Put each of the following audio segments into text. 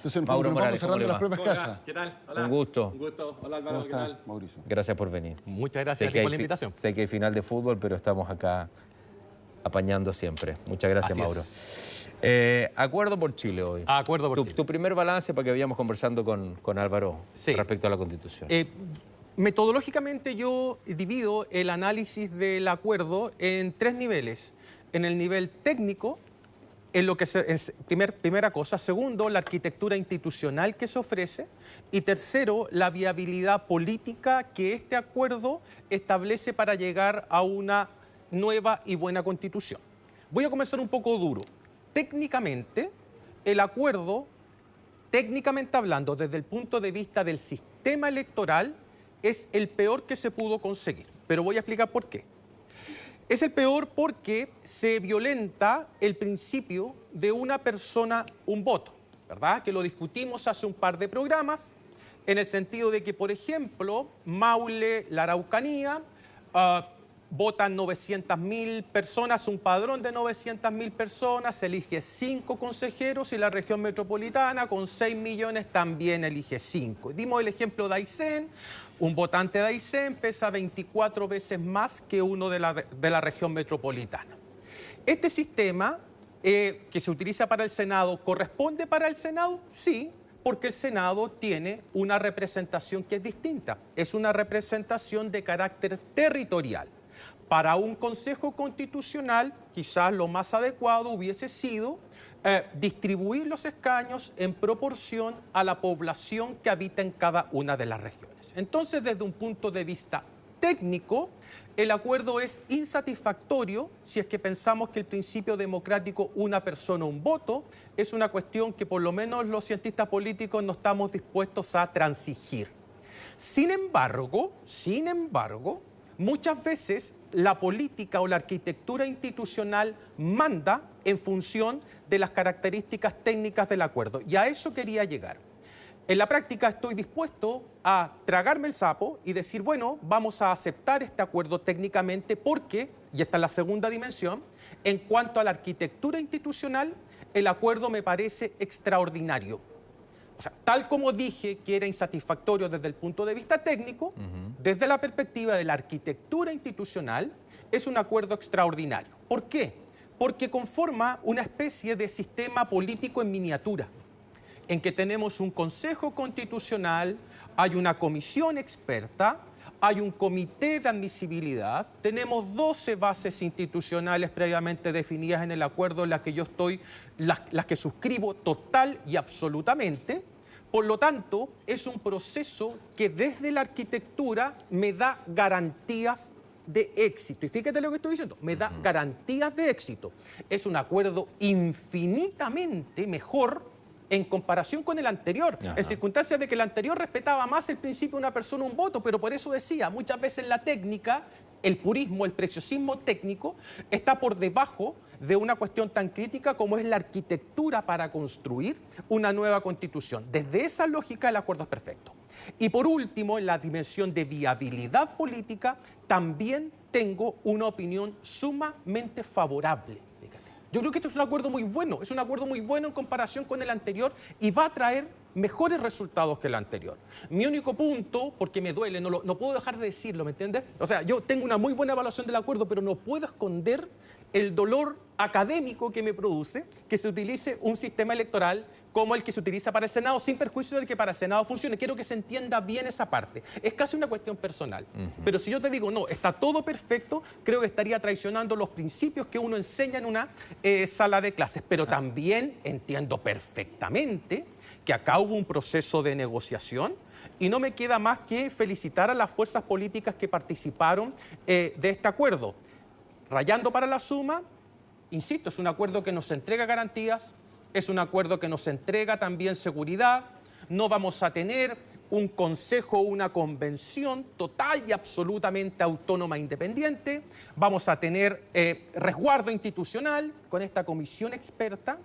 Entonces, Mauro nos Morales, vamos cerrando las propias Hola, casas. ¿qué tal? Hola. Un gusto. Un gusto. Hola ¿Cómo Álvaro, ¿qué está, tal? Mauricio? Gracias por venir. Muchas gracias Sé que por la hay invitación. Sé que hay final de fútbol, pero estamos acá apañando siempre. Muchas gracias, Así Mauro. es. Acuerdo por Chile hoy. Acuerdo por Chile. Tu primer balance para que vayamos conversando con Álvaro Sí. respecto a la Constitución. Metodológicamente yo divido el análisis del acuerdo en tres niveles. En el nivel técnico, en lo que primera cosa. Segundo, la arquitectura institucional que se ofrece. Y tercero, la viabilidad política que este acuerdo establece para llegar a una nueva y buena constitución. Voy a comenzar un poco duro. Técnicamente, el acuerdo, técnicamente hablando, desde el punto de vista del sistema electoral, es el peor que se pudo conseguir. Pero voy a explicar por qué. Es el peor porque se violenta el principio de una persona, un voto, ¿verdad? Que lo discutimos hace un par de programas, en el sentido de que, por ejemplo, Maule, la Araucanía, votan 900.000 personas, un padrón de 900.000 personas, se elige 5 consejeros y la región metropolitana con 6 millones también elige 5. Dimos el ejemplo de Aysén. Un votante de Aysén pesa 24 veces más que uno de la región metropolitana. Este sistema que se utiliza para el Senado, ¿corresponde para el Senado? Sí, porque el Senado tiene una representación que es distinta. Es una representación de carácter territorial. Para un Consejo Constitucional, quizás lo más adecuado hubiese sido distribuir los escaños en proporción a la población que habita en cada una de las regiones. Entonces, desde un punto de vista técnico, el acuerdo es insatisfactorio si es que pensamos que el principio democrático, una persona, un voto, es una cuestión que por lo menos los cientistas políticos no estamos dispuestos a transigir. Sin embargo, muchas veces la política o la arquitectura institucional manda en función de las características técnicas del acuerdo. Y a eso quería llegar. En la práctica estoy dispuesto a tragarme el sapo y decir, bueno, vamos a aceptar este acuerdo técnicamente porque, y esta es la segunda dimensión, en cuanto a la arquitectura institucional, el acuerdo me parece extraordinario. O sea, tal como dije que era insatisfactorio desde el punto de vista técnico, desde la perspectiva de la arquitectura institucional, es un acuerdo extraordinario. ¿Por qué? Porque conforma una especie de sistema político en miniatura, en que tenemos un Consejo Constitucional, hay una comisión experta, hay un comité de admisibilidad, tenemos 12 bases institucionales previamente definidas en el acuerdo, en las que yo estoy, las que suscribo total y absolutamente. Por lo tanto, es un proceso que desde la arquitectura me da garantías de éxito. Y fíjate lo que estoy diciendo, me da garantías de éxito. Es un acuerdo infinitamente mejor en comparación con el anterior, en circunstancias de que el anterior respetaba más el principio de una persona, un voto, pero por eso decía, muchas veces la técnica, el purismo, el preciosismo técnico, está por debajo de una cuestión tan crítica como es la arquitectura para construir una nueva constitución. Desde esa lógica el acuerdo es perfecto. Y por último, en la dimensión de viabilidad política, también tengo una opinión sumamente favorable. Yo creo que este es un acuerdo muy bueno, es un acuerdo muy bueno en comparación con el anterior y va a traer mejores resultados que el anterior. Mi único punto, porque me duele, no puedo dejar de decirlo, ¿me entiendes? O sea, yo tengo una muy buena evaluación del acuerdo, pero no puedo esconder el dolor académico que me produce que se utilice un sistema electoral como el que se utiliza para el Senado, sin perjuicio de que para el Senado funcione. Quiero que se entienda bien esa parte. Es casi una cuestión personal. Pero si yo te digo, no, está todo perfecto, creo que estaría traicionando los principios que uno enseña en una sala de clases. Pero también entiendo perfectamente que acá hubo un proceso de negociación y no me queda más que felicitar a las fuerzas políticas que participaron de este acuerdo. Rayando para la suma, insisto, es un acuerdo que nos entrega garantías, es un acuerdo que nos entrega también seguridad, no vamos a tener un consejo o una convención total y absolutamente autónoma e independiente, vamos a tener resguardo institucional con esta comisión experta,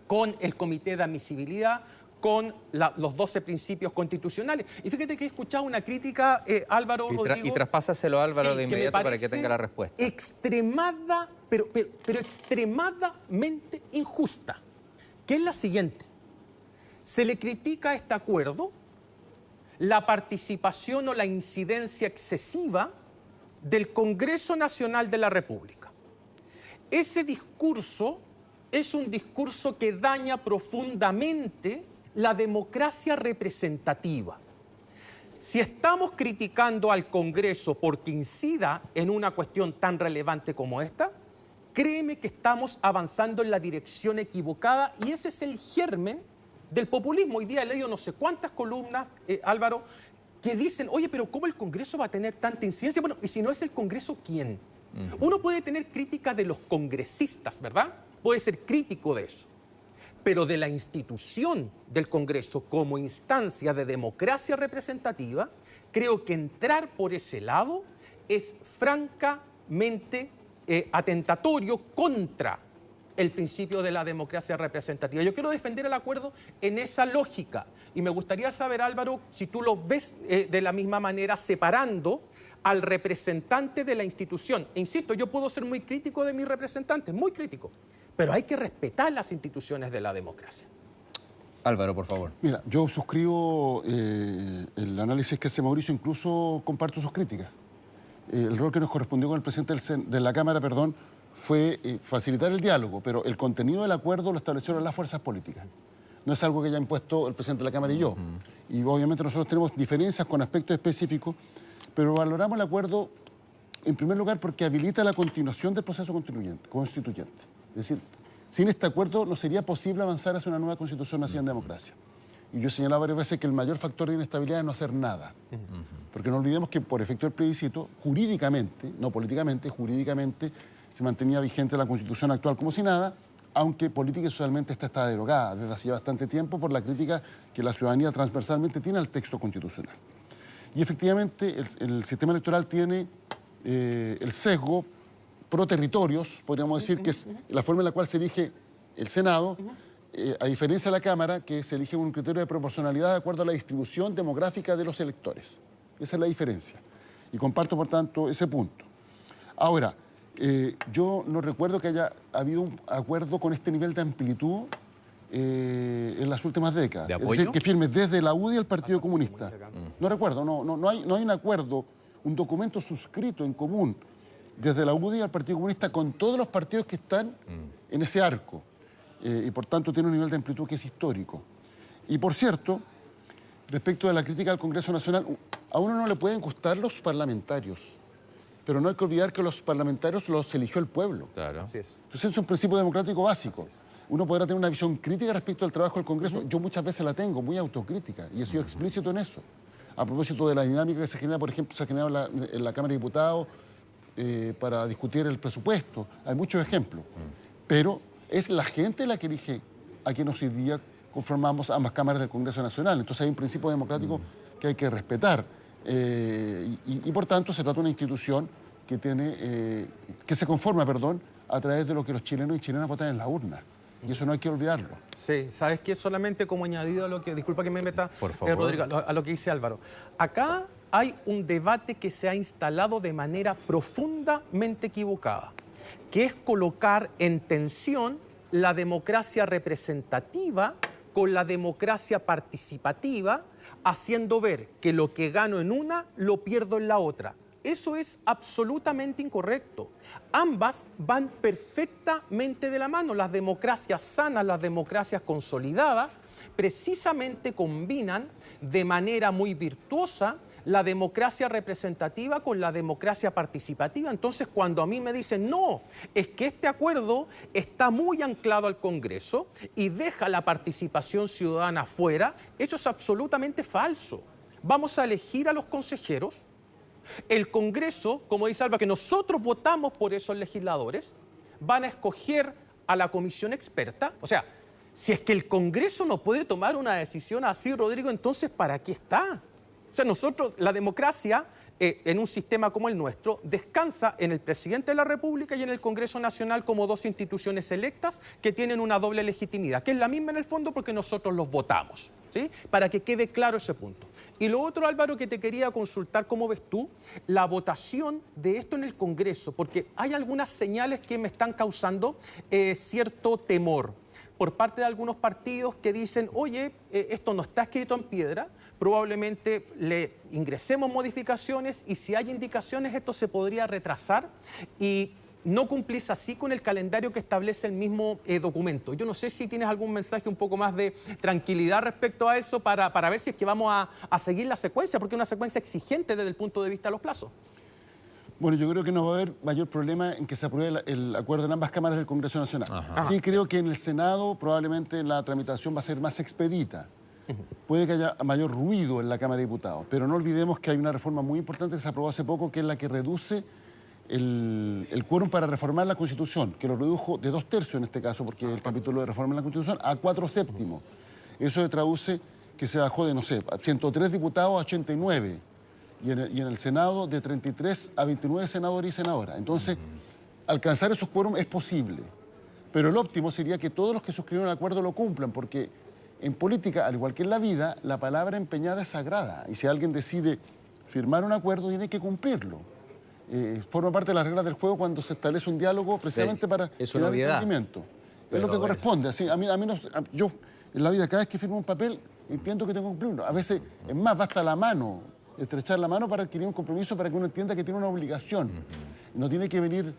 con el comité de admisibilidad, con los 12 principios constitucionales. Y fíjate que he escuchado una crítica, Álvaro, Rodrigo... Y traspásaselo a Álvaro sí, de inmediato para que tenga la respuesta. Pero extremadamente injusta, que es la siguiente. Se le critica a este acuerdo la participación o la incidencia excesiva del Congreso Nacional de la República. Ese discurso es un discurso que daña profundamente la democracia representativa. Si estamos criticando al Congreso porque incida en una cuestión tan relevante como esta, créeme que estamos avanzando en la dirección equivocada y ese es el germen del populismo. Hoy día he leído no sé cuántas columnas, Álvaro, que dicen, oye, pero ¿cómo el Congreso va a tener tanta incidencia? Bueno, y si no es el Congreso, ¿quién? Uno puede tener crítica de los congresistas, ¿verdad? Puede ser crítico de eso. Pero de la institución del Congreso como instancia de democracia representativa, creo que entrar por ese lado es francamente atentatorio contra el principio de la democracia representativa. Yo quiero defender el acuerdo en esa lógica y me gustaría saber, Álvaro, si tú lo ves de la misma manera, separando al representante de la institución. E insisto, yo puedo ser muy crítico de mis representantes, muy crítico, pero hay que respetar las instituciones de la democracia. Álvaro, por favor. Mira, yo suscribo el análisis que hace Mauricio, incluso comparto sus críticas. El rol que nos correspondió con el presidente de la Cámara, fue facilitar el diálogo, pero el contenido del acuerdo lo establecieron las fuerzas políticas. No es algo que haya impuesto el presidente de la Cámara y yo. Y obviamente nosotros tenemos diferencias con aspectos específicos, pero valoramos el acuerdo en primer lugar porque habilita la continuación del proceso constituyente. Es decir, sin este acuerdo no sería posible avanzar hacia una nueva constitución nacida en democracia. Y yo he señalado varias veces que el mayor factor de inestabilidad es no hacer nada. Porque no olvidemos que por efecto del plebiscito, jurídicamente, no políticamente, jurídicamente, se mantenía vigente la Constitución actual como si nada, aunque política y socialmente esta está derogada desde hace bastante tiempo por la crítica que la ciudadanía transversalmente tiene al texto constitucional. Y efectivamente el sistema electoral tiene el sesgo pro territorios, podríamos decir, que es la forma en la cual se elige el Senado, a diferencia de la Cámara, que se elige un criterio de proporcionalidad de acuerdo a la distribución demográfica de los electores. Esa es la diferencia. Y comparto, por tanto, ese punto. Ahora, yo no recuerdo que haya habido un acuerdo con este nivel de amplitud en las últimas décadas. ¿De apoyo? Es decir, que firme desde la UDI al Partido Comunista. No recuerdo, no hay un acuerdo, un documento suscrito en común desde la UDI al Partido Comunista con todos los partidos que están en ese arco. Y por tanto tiene un nivel de amplitud que es histórico. Y por cierto, respecto de la crítica al Congreso Nacional, a uno no le pueden gustar los parlamentarios, pero no hay que olvidar que los parlamentarios los eligió el pueblo. Claro. Así es. Entonces es un principio democrático básico. Uno podrá tener una visión crítica respecto al trabajo del Congreso. Yo muchas veces la tengo, muy autocrítica, y he sido explícito en eso. A propósito de la dinámica que se genera, por ejemplo, se ha generado en la Cámara de Diputados para discutir el presupuesto. Hay muchos ejemplos. Pero es la gente la que elige a quienes hoy día conformamos ambas cámaras del Congreso Nacional. Entonces hay un principio democrático que hay que respetar. Y por tanto se trata de una institución que que se conforma, a través de lo que los chilenos y chilenas votan en la urna. Y eso no hay que olvidarlo. Sí, ¿sabes qué? Solamente como añadido a lo que, disculpa que me meta, Por favor. Rodrigo, a lo que dice Álvaro. Acá hay un debate que se ha instalado de manera profundamente equivocada, que es colocar en tensión la democracia representativa con la democracia participativa, haciendo ver que lo que gano en una lo pierdo en la otra. Eso es absolutamente incorrecto. Ambas van perfectamente de la mano. Las democracias sanas, las democracias consolidadas, precisamente combinan de manera muy virtuosa la democracia representativa con la democracia participativa. Entonces, cuando a mí me dicen, no, es que este acuerdo está muy anclado al Congreso y deja la participación ciudadana fuera, eso es absolutamente falso. Vamos a elegir a los consejeros. El Congreso, como dice Alba, que nosotros votamos por esos legisladores, van a escoger a la comisión experta. O sea, si es que el Congreso no puede tomar una decisión así, Rodrigo, entonces ¿para qué está? O sea, nosotros, la democracia, en un sistema como el nuestro, descansa en el presidente de la República y en el Congreso Nacional como dos instituciones electas que tienen una doble legitimidad, que es la misma en el fondo porque nosotros los votamos, ¿sí? Para que quede claro ese punto. Y lo otro, Álvaro, que te quería consultar, ¿cómo ves tú la votación de esto en el Congreso? Porque hay algunas señales que me están causando cierto temor. por parte de algunos partidos que dicen, oye, esto no está escrito en piedra, probablemente le ingresemos modificaciones y si hay indicaciones esto se podría retrasar y no cumplirse así con el calendario que establece el mismo documento. Yo no sé si tienes algún mensaje un poco más de tranquilidad respecto a eso para ver si es que vamos a seguir la secuencia, porque es una secuencia exigente desde el punto de vista de los plazos. Bueno, yo creo que no va a haber mayor problema en que se apruebe el acuerdo en ambas cámaras del Congreso Nacional. Sí creo que en el Senado probablemente la tramitación va a ser más expedita. Puede que haya mayor ruido en la Cámara de Diputados, pero no olvidemos que hay una reforma muy importante que se aprobó hace poco, que es la que reduce el quórum para reformar la Constitución, que lo redujo de 2/3 en este caso, porque el capítulo de reforma en la Constitución, a 4/7. Eso se traduce que se bajó de, no sé, 103 diputados a 89, y en el Senado de 33 a 29 senadores y senadoras. Entonces, alcanzar esos quórum es posible, pero el óptimo sería que todos los que suscribieron el acuerdo lo cumplan, porque en política, al igual que en la vida, la palabra empeñada es sagrada, y si alguien decide firmar un acuerdo, tiene que cumplirlo. Forma parte de las reglas del juego cuando se establece un diálogo precisamente para generar entendimiento. Es lo que corresponde. Así, yo en la vida cada vez que firmo un papel entiendo que tengo que cumplirlo. A veces, es más, basta la mano, estrechar la mano para adquirir un compromiso, para que uno entienda que tiene una obligación. No tiene que venir,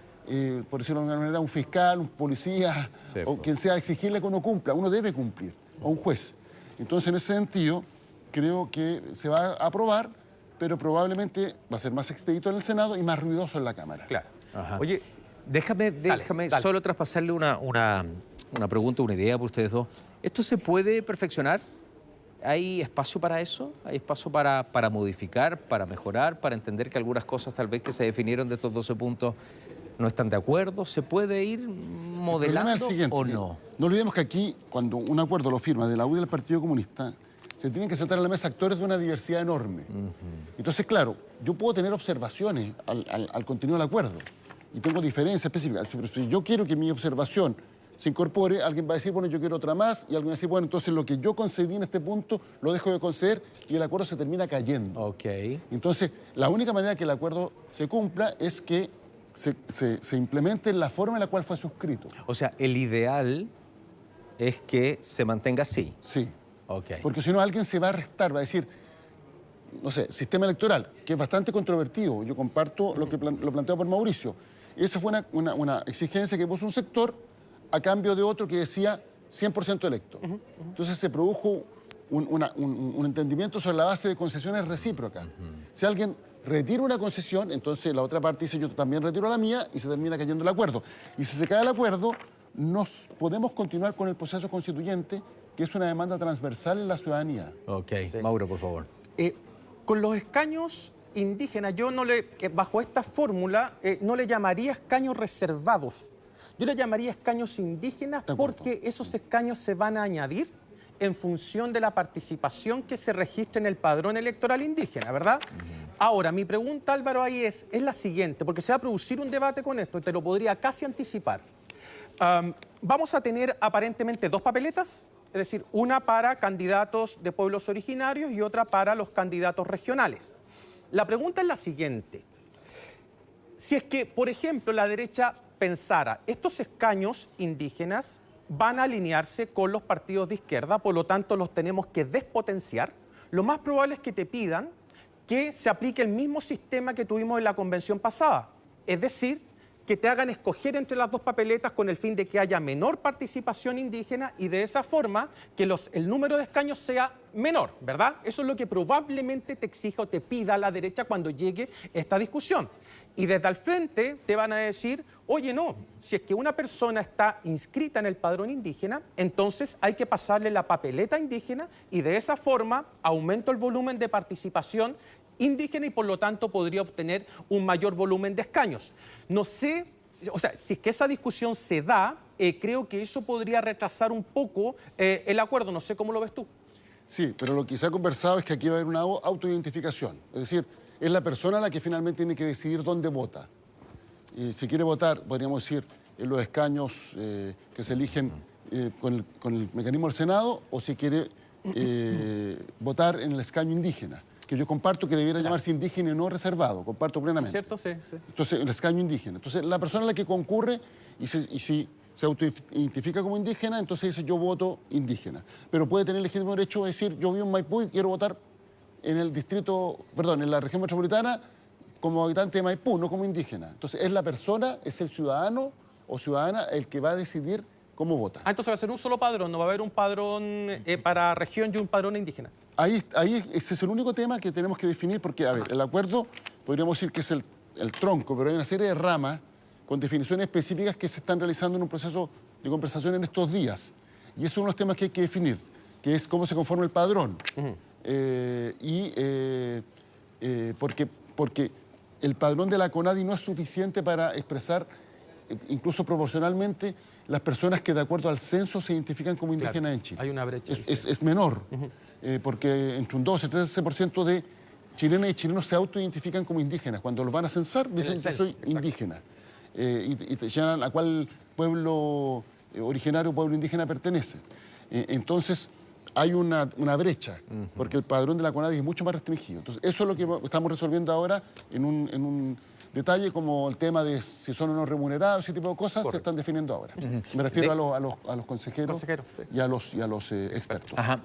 por decirlo de alguna manera, un fiscal, un policía o quien sea a exigirle que uno cumpla. Uno debe cumplir, o un juez. Entonces, en ese sentido, creo que se va a aprobar, pero probablemente va a ser más expedito en el Senado y más ruidoso en la Cámara. Claro. Ajá. Oye, déjame dale. solo traspasarle una pregunta, una idea por ustedes dos. ¿Esto se puede perfeccionar? ¿Hay espacio para eso? ¿Hay espacio para modificar, para mejorar, para entender que algunas cosas tal vez que se definieron de estos 12 puntos no están de acuerdo? ¿Se puede ir modelando el siguiente, o no? No olvidemos que aquí, cuando un acuerdo lo firma de la U y del Partido Comunista, se tienen que sentar en la mesa actores de una diversidad enorme. Entonces, claro, yo puedo tener observaciones al contenido del acuerdo y tengo diferencias específicas. Pero si yo quiero que mi observación se incorpore, alguien va a decir, bueno, yo quiero otra más, y alguien va a decir, bueno, entonces lo que yo concedí en este punto lo dejo de conceder y el acuerdo se termina cayendo. Ok. Entonces, la única manera que el acuerdo se cumpla es que se implemente en la forma en la cual fue suscrito. O sea, el ideal es que se mantenga así. Sí. Ok. Porque si no, alguien se va a restar, va a decir, no sé, sistema electoral, que es bastante controvertido. Yo comparto lo que lo planteado por Mauricio. Esa fue una exigencia que puso un sector a cambio de otro que decía 100% electo. Entonces se produjo un entendimiento sobre la base de concesiones recíprocas. Si alguien retira una concesión, entonces la otra parte dice yo también retiro la mía y se termina cayendo el acuerdo. Y si se cae el acuerdo, nos podemos continuar con el proceso constituyente, que es una demanda transversal en la ciudadanía. Ok. Sí. Mauro, por favor. Con los escaños indígenas, yo no le, bajo esta fórmula, no le llamaría escaños reservados. Yo le llamaría escaños indígenas porque esos escaños se van a añadir en función de la participación que se registre en el padrón electoral indígena, ¿verdad? Ahora, mi pregunta, Álvaro, ahí es la siguiente, porque se va a producir un debate con esto, te lo podría casi anticipar. Vamos a tener aparentemente dos papeletas, es decir, una para candidatos de pueblos originarios y otra para los candidatos regionales. La pregunta es la siguiente. Si es que, por ejemplo, la derecha pensara, estos escaños indígenas van a alinearse con los partidos de izquierda, por lo tanto los tenemos que despotenciar, lo más probable es que te pidan que se aplique el mismo sistema que tuvimos en la convención pasada, es decir, que te hagan escoger entre las dos papeletas con el fin de que haya menor participación indígena y de esa forma que el número de escaños sea menor, ¿verdad? Eso es lo que probablemente te exija o te pida la derecha cuando llegue esta discusión. Y desde al frente te van a decir, oye, no, si es que una persona está inscrita en el padrón indígena, entonces hay que pasarle la papeleta indígena y de esa forma aumento el volumen de participación indígena y por lo tanto podría obtener un mayor volumen de escaños. No sé, o sea, si es que esa discusión se da, creo que eso podría retrasar un poco el acuerdo. No sé cómo lo ves tú. Sí, pero lo que se ha conversado es que aquí va a haber una autoidentificación. Es decir, es la persona la que finalmente tiene que decidir dónde vota. Si quiere votar, podríamos decir, en los escaños que se eligen con el mecanismo del Senado, o si quiere votar en el escaño indígena, que yo comparto que debiera llamarse indígena y no reservado, comparto plenamente. ¿Cierto? Sí, sí. Entonces, el escaño indígena. Entonces, la persona a la que concurre, y si se autoidentifica como indígena, entonces dice yo voto indígena. Pero puede tener el legítimo derecho de decir yo vivo en Maipú y quiero votar en el distrito, perdón, en la región metropolitana como habitante de Maipú, no como indígena. Entonces es la persona, es el ciudadano o ciudadana el que va a decidir cómo vota. Entonces va a ser un solo padrón, no va a haber un padrón para región y un padrón indígena. Ahí ese es el único tema que tenemos que definir porque, a ver, el acuerdo podríamos decir que es el tronco, pero hay una serie de ramas con definiciones específicas que se están realizando en un proceso de conversación en estos días. Y eso es uno de los temas que hay que definir, que es cómo se conforma el padrón. Porque el padrón de la CONADI no es suficiente para expresar, incluso proporcionalmente, las personas que de acuerdo al censo se identifican como indígenas en Chile. Hay una brecha. Es menor, porque entre un 12 y 13% de chilenas y chilenos se autoidentifican como indígenas. Cuando los van a censar, dicen que soy indígena. Y te señalan a cuál pueblo originario o pueblo indígena pertenece. Entonces, hay una brecha, porque el padrón de la CONADI es mucho más restringido. Entonces, eso es lo que estamos resolviendo ahora en un detalle como el tema de si son o no remunerados, ese tipo de cosas. Correcto. Se están definiendo ahora. Me refiero a los consejeros y a los expertos. Ajá.